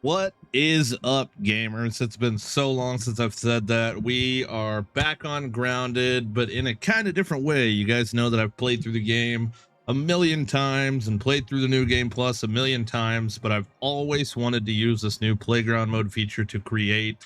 What is up, gamers? It's been so long since I've said that. We are back on Grounded, but in a kind of different way. You guys know that I've played through the game a million times and played through the new game plus a million times, but I've always wanted to use this new playground mode feature to create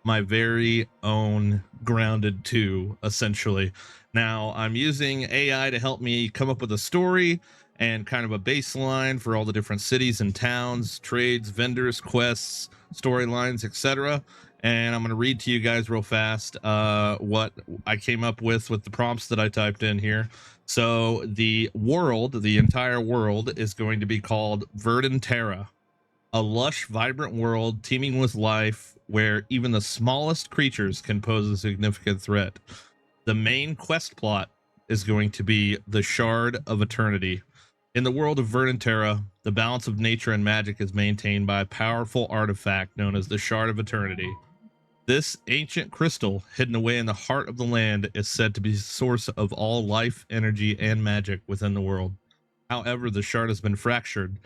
my very own Grounded 2, essentially. Now, I'm using AI to help me come up with a story and kind of a baseline for all the different cities and towns, trades, vendors, quests, storylines, etc. And I'm going to read to you guys real fast what I came up with the prompts that I typed in here. So the world, the entire world, is going to be called Verdant Terra, a lush, vibrant world teeming with life where even the smallest creatures can pose a significant threat. The main quest plot is going to be the Shard of Eternity. In the world of Verdant Terra, the balance of nature and magic is maintained by a powerful artifact known as the Shard of Eternity. This ancient crystal, hidden away in the heart of the land, is said to be the source of all life, energy, and magic within the world. However, the shard has been fractured,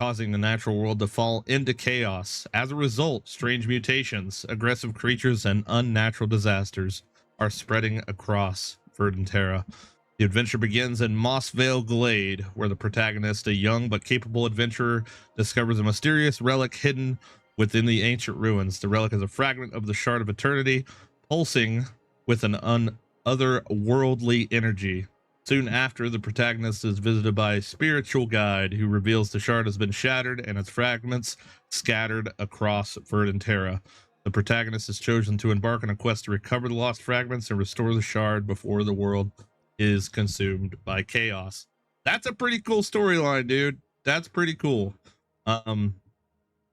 causing the natural world to fall into chaos. As a result, strange mutations, aggressive creatures, and unnatural disasters are spreading across Verdant Terra. The adventure begins in Mossvale Glade, where the protagonist, a young but capable adventurer, discovers a mysterious relic hidden within the ancient ruins. The relic is a fragment of the Shard of Eternity, pulsing with an otherworldly energy. Soon after, the protagonist is visited by a spiritual guide who reveals the shard has been shattered and its fragments scattered across Verdant Terra. The protagonist is chosen to embark on a quest to recover the lost fragments and restore the shard before the world is consumed by chaos. That's a pretty cool storyline, dude. That's pretty cool. A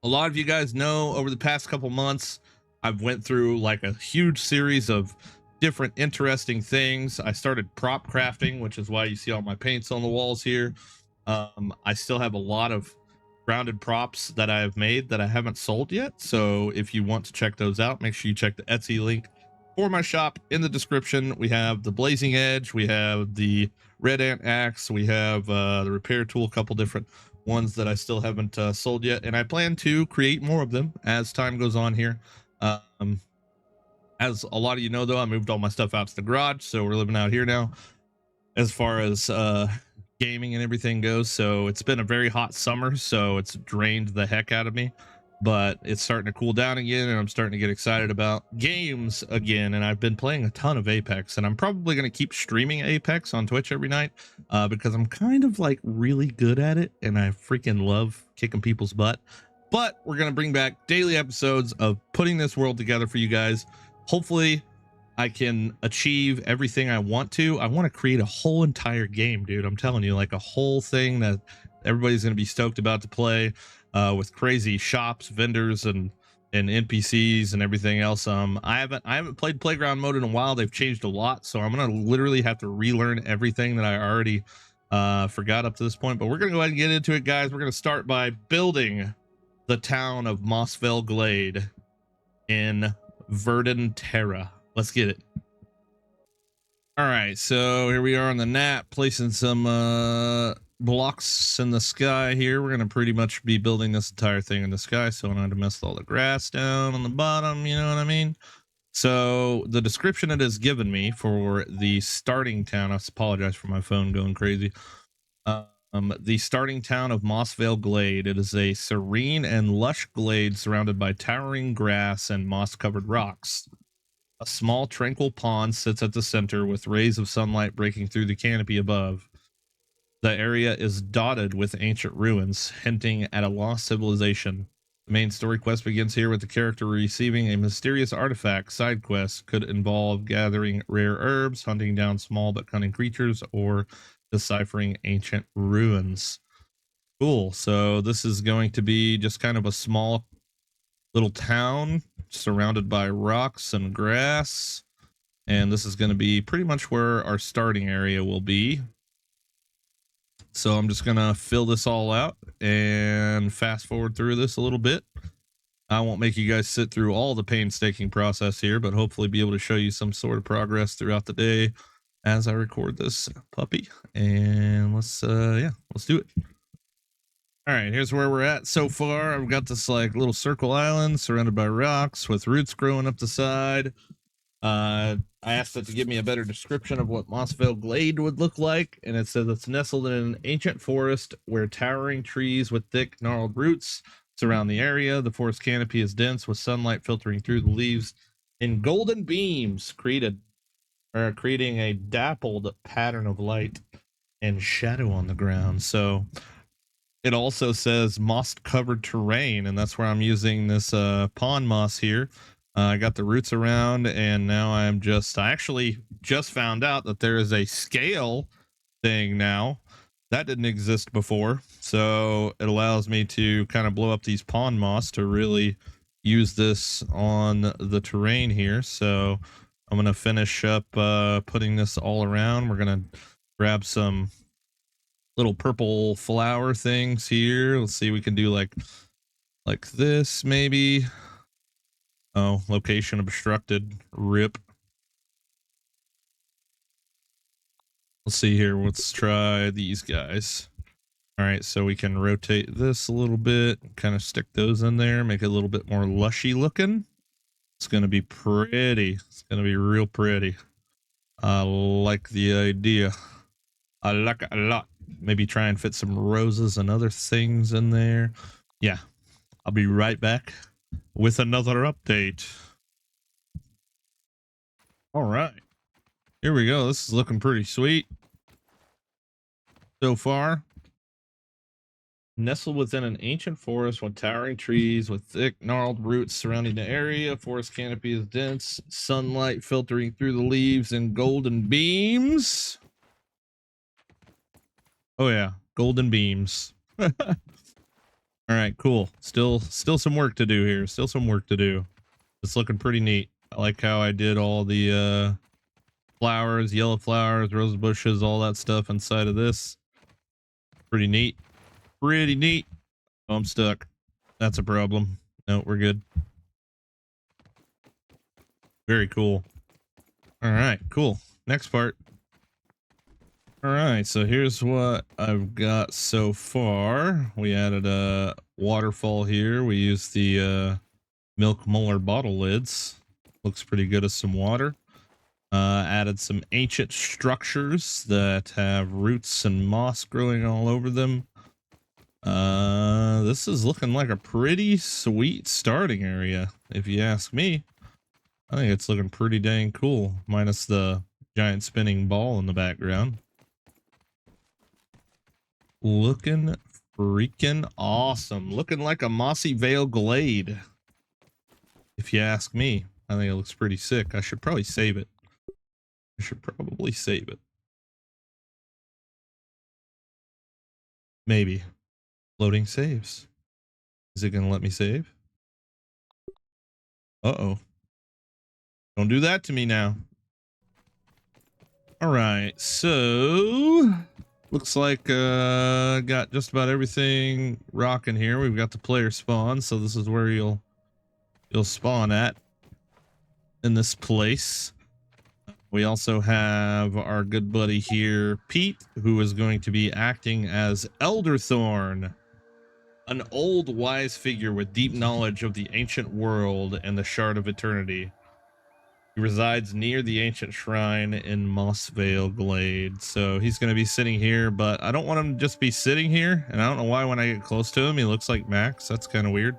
lot of you guys know over the past couple months, I've went through like a huge series of different interesting things. I started prop crafting, which is why you see all my paints on the walls here. I still have a lot of grounded props that I've made that I haven't sold yet. So if you want to check those out, make sure you check the Etsy link for my shop in the description. We have the Blazing Edge, we have the Red Ant Axe, we have the repair tool, a couple different ones that I still haven't sold yet, and I plan to create more of them as time goes on here. As a lot of you know, though, I moved all my stuff out to the garage, so we're living out here now as far as gaming and everything goes. So it's been a very hot summer, so it's drained the heck out of me, but it's starting to cool down again, and I'm starting to get excited about games again. And I've been playing a ton of Apex, and I'm probably going to keep streaming Apex on Twitch every night because I'm kind of like really good at it, and I freaking love kicking people's butt. But we're going to bring back daily episodes of putting this world together for you guys. Hopefully I can achieve everything I want to. I want to create a whole entire game, dude. I'm telling you, like a whole thing that everybody's going to be stoked about to play, with crazy shops, vendors, and NPCs and everything else. I haven't played playground mode in a while. They've changed a lot, so I'm going to literally have to relearn everything that I already forgot up to this point. But we're going to go ahead and get into it, guys. We're going to start by building the town of Mossvale Glade in Verdant Terra. Let's get it. All right, so here we are on the nap, placing some blocks in the sky here. We're gonna pretty much be building this entire thing in the sky, so I don't have to mess with all the grass down on the bottom, you know what I mean? So the description it has given me for the starting town, I apologize for my phone going crazy. The starting town of Mossvale Glade. It is a serene and lush glade surrounded by towering grass and moss-covered rocks. A small, tranquil pond sits at the center, with rays of sunlight breaking through the canopy above. The area is dotted with ancient ruins, hinting at a lost civilization. The main story quest begins here with the character receiving a mysterious artifact. Side quests could involve gathering rare herbs, hunting down small but cunning creatures, or deciphering ancient ruins. Cool. So this is going to be just kind of a small little town surrounded by rocks and grass, and this is going to be pretty much where our starting area will be. So I'm just going to fill this all out and fast forward through this a little bit. I won't make you guys sit through all the painstaking process here, but hopefully be able to show you some sort of progress throughout the day as I record this puppy. And let's do it. All right, here's where we're at so far. I've got this like little circle island surrounded by rocks with roots growing up the side. I asked it to give me a better description of what Mossvale Glade would look like, and it says it's nestled in an ancient forest where towering trees with thick, gnarled roots surround the area. The forest canopy is dense with sunlight filtering through the leaves in golden beams, creating a dappled pattern of light and shadow on the ground. So it also says moss covered terrain, and that's where I'm using this pond moss here. I got the roots around, and now I actually just found out that there is a scale thing now that didn't exist before. So it allows me to kind of blow up these pond moss to really use this on the terrain here. So I'm going to finish up putting this all around. We're going to grab some little purple flower things here. Let's see, we can do like this maybe. Oh, location obstructed. Rip. Let's see here. Let's try these guys. All right, so we can rotate this a little bit, kind of stick those in there, make it a little bit more lushy looking. It's going to be pretty. It's going to be real pretty. I like the idea. I like it a lot. Maybe try and fit some roses and other things in there. Yeah, I'll be right back with another update. All right, here we go. This is looking pretty sweet so far. Nestled within an ancient forest with towering trees with thick gnarled roots surrounding the area. Forest canopy is dense, sunlight filtering through the leaves in golden beams. Oh yeah, golden beams. All right, cool. Still some work to do here. Still some work to do. It's looking pretty neat. I like how I did all the flowers, yellow flowers, rose bushes, all that stuff inside of this. Pretty neat. Pretty neat. Oh, I'm stuck. That's a problem. No, we're good. Very cool. All right, cool. Next part. All right, so here's what I've got so far. We added a waterfall here. We used the milk Muller bottle lids. Looks pretty good as some water. Added some ancient structures that have roots and moss growing all over them. This is looking like a pretty sweet starting area, if you ask me. I think it's looking pretty dang cool, minus the giant spinning ball in the background. Looking freaking awesome. Looking like a Mossy Vale Glade, if you ask me. I think it looks pretty sick. I should probably save it. Maybe. Loading saves. Is it gonna let me save? Uh-oh. Don't do that to me now. All right, so looks like got just about everything rocking here. We've got the player spawn, so this is where you'll spawn at in this place. We also have our good buddy here, Pete, who is going to be acting as Elderthorn, an old wise figure with deep knowledge of the ancient world and the Shard of Eternity. He resides near the ancient shrine in Mossvale Glade. So he's going to be sitting here, but I don't want him to just be sitting here. And I don't know why when I get close to him, he looks like Max. That's kind of weird.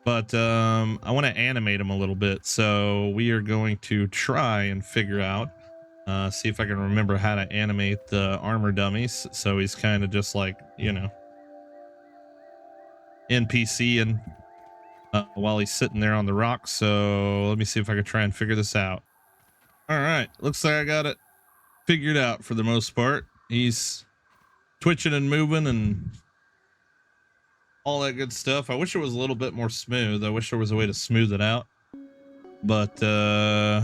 But I want to animate him a little bit. So we are going to try and figure out, see if I can remember how to animate the armor dummies. So he's kind of just like, you know, NPC and while he's sitting there on the rock. So let me see if I can try and figure this out. All right, looks like I got it figured out for the most part. He's twitching and moving and all that good stuff. I wish it was a little bit more smooth. I wish there was a way to smooth it out, but yeah,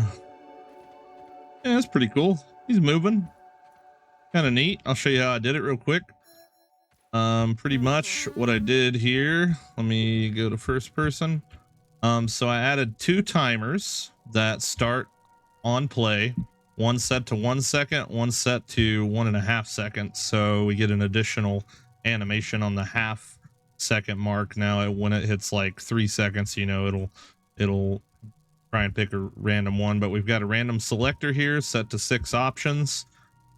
it's pretty cool. He's moving, kind of neat. I'll show you how I did it real quick. Pretty much what I did here, let me go to first person. So I added 2 timers that start on play, one set to 1 second, one set to 1.5 seconds. So we get an additional animation on the half-second mark. Now when it hits like 3 seconds, you know, it'll try and pick a random one. But we've got a random selector here set to 6 options,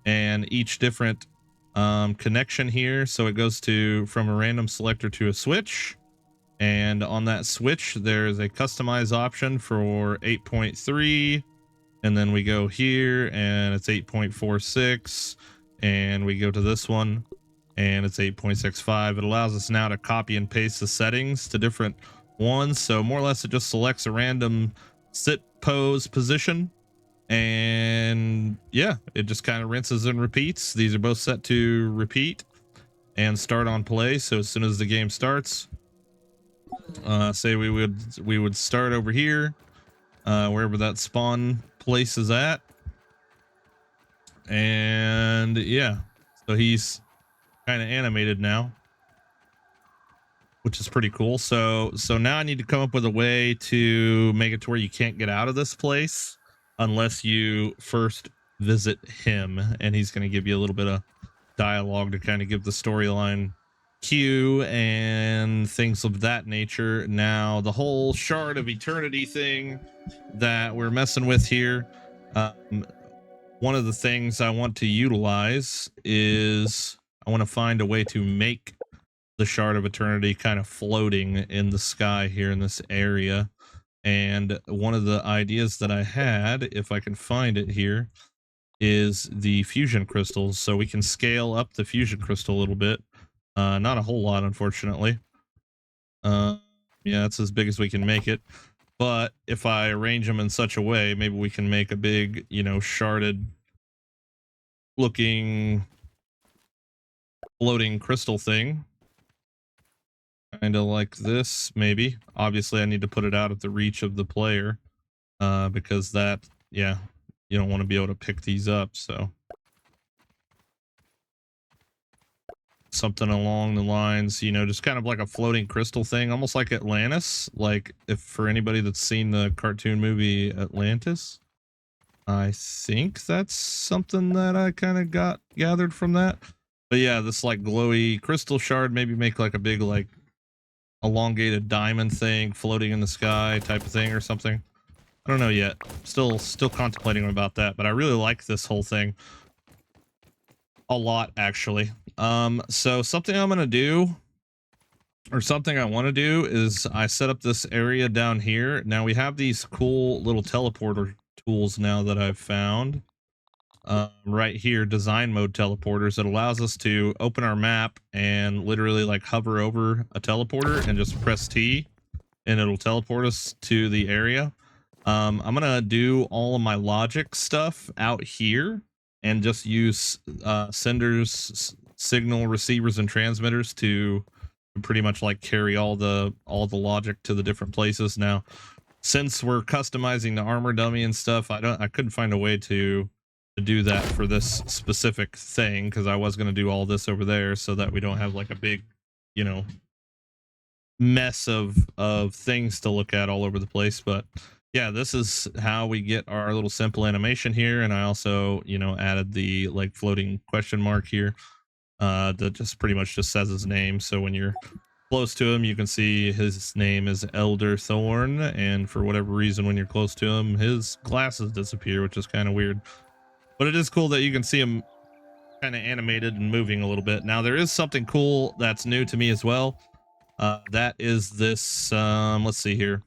and each different connection here. So it goes to from a random selector to a switch. And on that switch, there's a customize option for 8.3. And then we go here and it's 8.46. And we go to this one and it's 8.65. It allows us now to copy and paste the settings to different ones. So more or less it just selects a random sit pose position. And yeah, it just kind of rinses and repeats. These are both set to repeat and start on play. So as soon as the game starts, say we would start over here, wherever that spawn place is at, and yeah, so he's kind of animated now, which is pretty cool. So now I need to come up with a way to make it to where you can't get out of this place unless you first visit him, and he's going to give you a little bit of dialogue to kind of give the storyline cue and things of that nature. Now the whole shard of eternity thing that we're messing with here, one of the things I want to utilize is I want to find a way to make the shard of eternity kind of floating in the sky here in this area. And one of the ideas that I had, if I can find it here, is the fusion crystals. So we can scale up the fusion crystal a little bit. Not a whole lot, unfortunately. Yeah, that's as big as we can make it. But if I arrange them in such a way, maybe we can make a big, you know, sharded looking floating crystal thing. Kind of like this, maybe. Obviously, I need to put it out of the reach of the player, because that, yeah, you don't want to be able to pick these up, so. Something along the lines, you know, just kind of like a floating crystal thing, almost like Atlantis. Like, if for anybody that's seen the cartoon movie Atlantis, I think that's something that I kind of gathered from that. But yeah, this like glowy crystal shard, maybe make like a big like elongated diamond thing floating in the sky type of thing or something. I don't know yet. Still contemplating about that, but I really like this whole thing a lot, actually. So something I'm gonna do, or something I want to do, is I set up this area down here. Now we have these cool little teleporter tools now that I've found right here, design mode teleporters. It allows us to open our map and literally like hover over a teleporter and just press T and it'll teleport us to the area. I'm gonna do all of my logic stuff out here and just use senders, signal receivers, and transmitters to pretty much like carry all the logic to the different places. Now, since we're customizing the armor dummy and stuff, I couldn't find a way to do that for this specific thing, because I was going to do all this over there so that we don't have like a big, you know, mess of things to look at all over the place. But yeah, this is how we get our little simple animation here. And I also, you know, added the like floating question mark here that just pretty much just says his name. So when you're close to him, you can see his name is Elder Thorn, and for whatever reason, when you're close to him, his glasses disappear, which is kind of weird. But it is cool that you can see him kind of animated and moving a little bit. Now, there is something cool that's new to me as well. That is this, let's see here,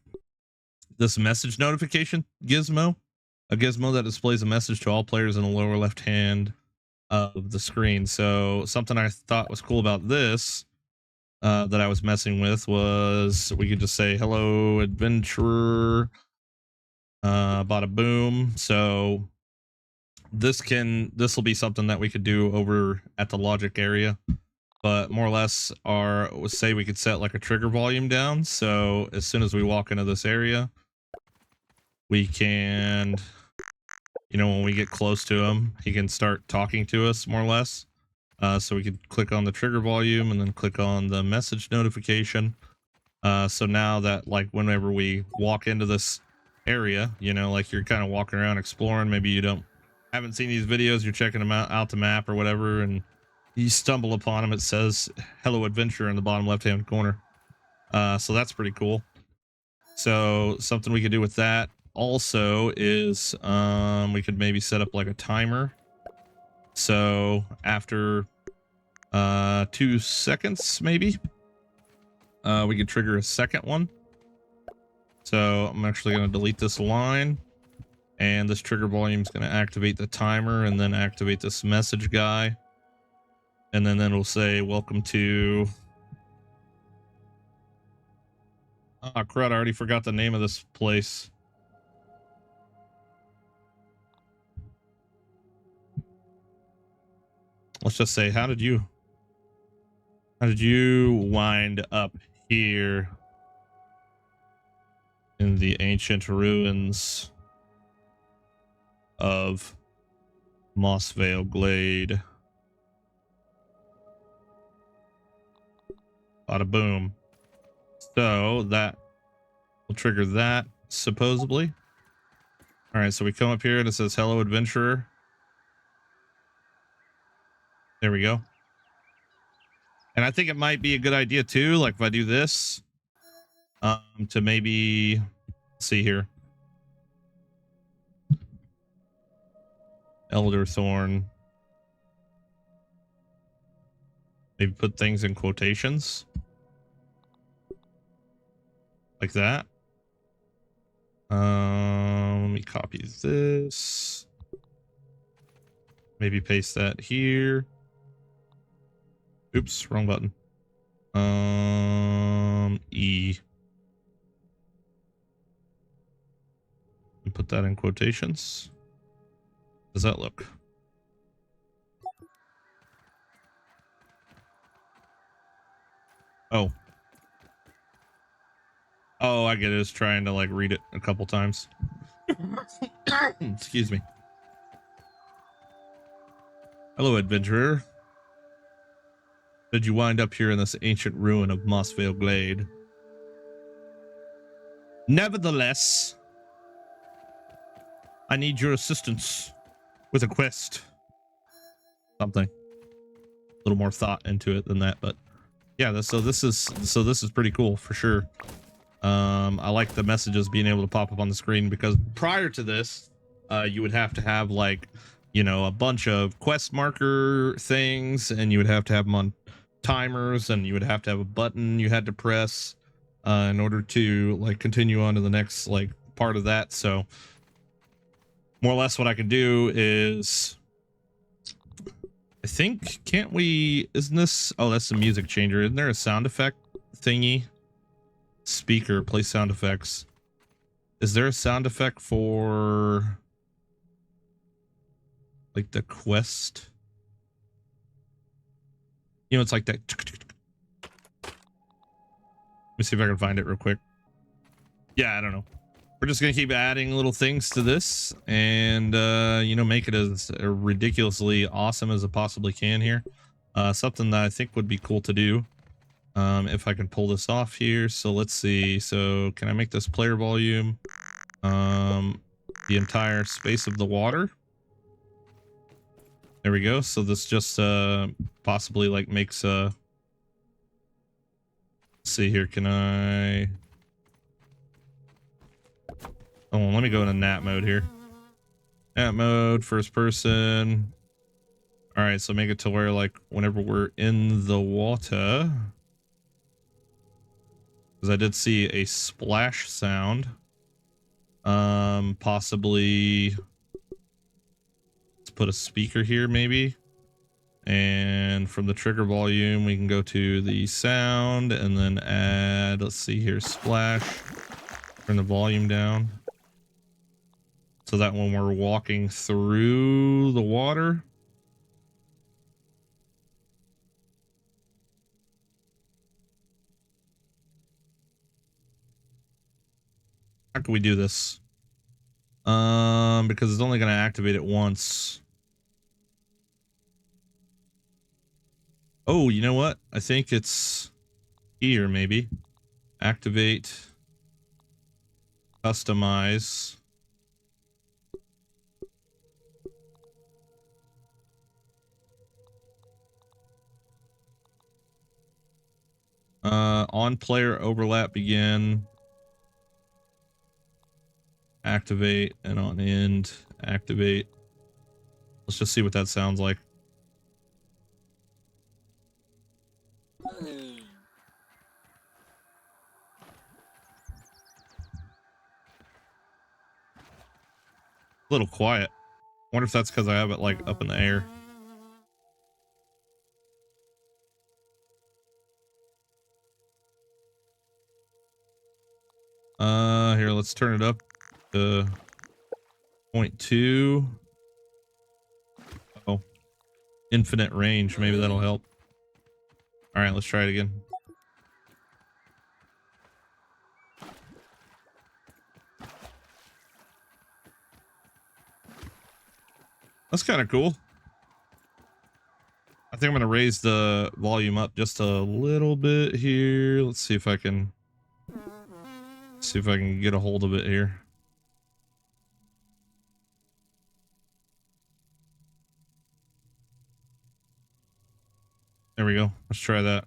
this message notification gizmo, a gizmo that displays a message to all players in the lower left hand of the screen. So something I thought was cool about this that I was messing with was we could just say hello adventurer, bada boom. So this will be something that we could do over at the logic area, but more or less say we could set like a trigger volume down. So as soon as we walk into this area, we can, you know, when we get close to him, he can start talking to us more or less. So we could click on the trigger volume and then click on the message notification. So now that like whenever we walk into this area, you know, like you're kind of walking around exploring, maybe you haven't seen these videos, you're checking them out the map or whatever, and You stumble upon him. It says "Hello Adventure" in the bottom left-hand corner. So that's pretty cool. So something we could do with that also is we could maybe set up like a timer. So after 2 seconds, maybe we could trigger a second one. So I'm actually going to delete this line, and this trigger volume is going to activate the timer and then activate this message guy. And then it'll say, welcome to... Ah, crud, I already forgot the name of this place. Let's just say, how did you wind up here in the ancient ruins of Mossvale Glade? Bada boom. So that will trigger that, supposedly. All right, so we come up here and it says, hello, adventurer. There we go. And I think it might be a good idea too, like if I do this, to maybe, let's see here. Elder Thorn. Maybe put things in quotations. Like that. Let me copy this. Maybe paste that here. Oops, wrong button. E. And put that in quotations. Does that look? Oh. Oh, I get it. It's trying to like read it a couple times. Excuse me. Hello, adventurer. Did you wind up here in this ancient ruin of Mossvale Glade? Nevertheless, I need your assistance with a quest. Something. A little more thought into it than that, but yeah, this is pretty cool for sure. I like the messages being able to pop up on the screen, because prior to this, you would have to have like, you know, a bunch of quest marker things, and you would have to have them on timers, and you would have to have a button you had to press in order to like continue on to the next like part of that. So more or less what I can do is, I think, can't we, isn't this, oh, that's the music changer. Isn't there a sound effect thingy? Speaker, play sound effects. Is there a sound effect for like the quest? You know, it's like that. Let me see if I can find it real quick. Yeah, I don't know. We're just gonna keep adding little things to this, and you know, make it as ridiculously awesome as it possibly can here. Something that I think would be cool to do, if I can pull this off here. So let's see. So can I make this player volume the entire space of the water? There we go. So this just possibly like makes let's see here. Can I, oh, let me go into nat mode here. Nat mode, first person. All right, so make it to where like whenever we're in the water, because I did see a splash sound. Possibly let's put a speaker here maybe, and from the trigger volume we can go to the sound and then add, let's see here, splash. Turn the volume down so that when we're walking through the water, how can we do this? Because it's only going to activate it once. Oh, you know what? I think it's here maybe. Activate, customize. On player overlap begin, activate, and on end activate. Let's just see what that sounds like. A little quiet. Wonder if that's because I have it like up in the air. Here, let's turn it up to 0.2. Oh, infinite range. Maybe that'll help. All right, let's try it again. That's kind of cool. I think I'm going to raise the volume up just a little bit here. Let's see if I can get a hold of it here. There we go. Let's try that.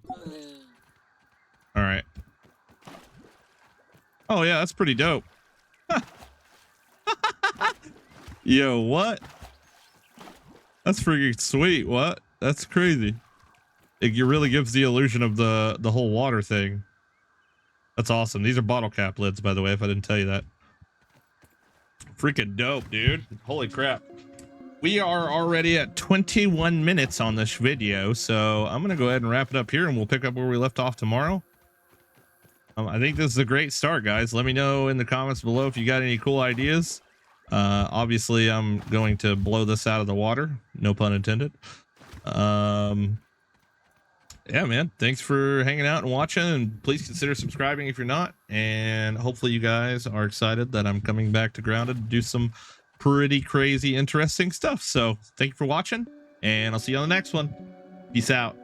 All right. Oh yeah, that's pretty dope. Yo, what? That's freaking sweet. What? That's crazy. It really gives the illusion of the whole water thing. That's awesome. These are bottle cap lids, by the way, if I didn't tell you that. Freaking dope, dude. Holy crap. We are already at 21 minutes on this video, so I'm gonna go ahead and wrap it up here, and we'll pick up where we left off tomorrow. I think this is a great start, guys. Let me know in the comments below if you got any cool ideas. Obviously I'm going to blow this out of the water, no pun intended. Yeah, man, thanks for hanging out and watching, and please consider subscribing if you're not. And hopefully you guys are excited that I'm coming back to Grounded to do some pretty crazy interesting stuff. So thank you for watching, and I'll see you on the next one. Peace out.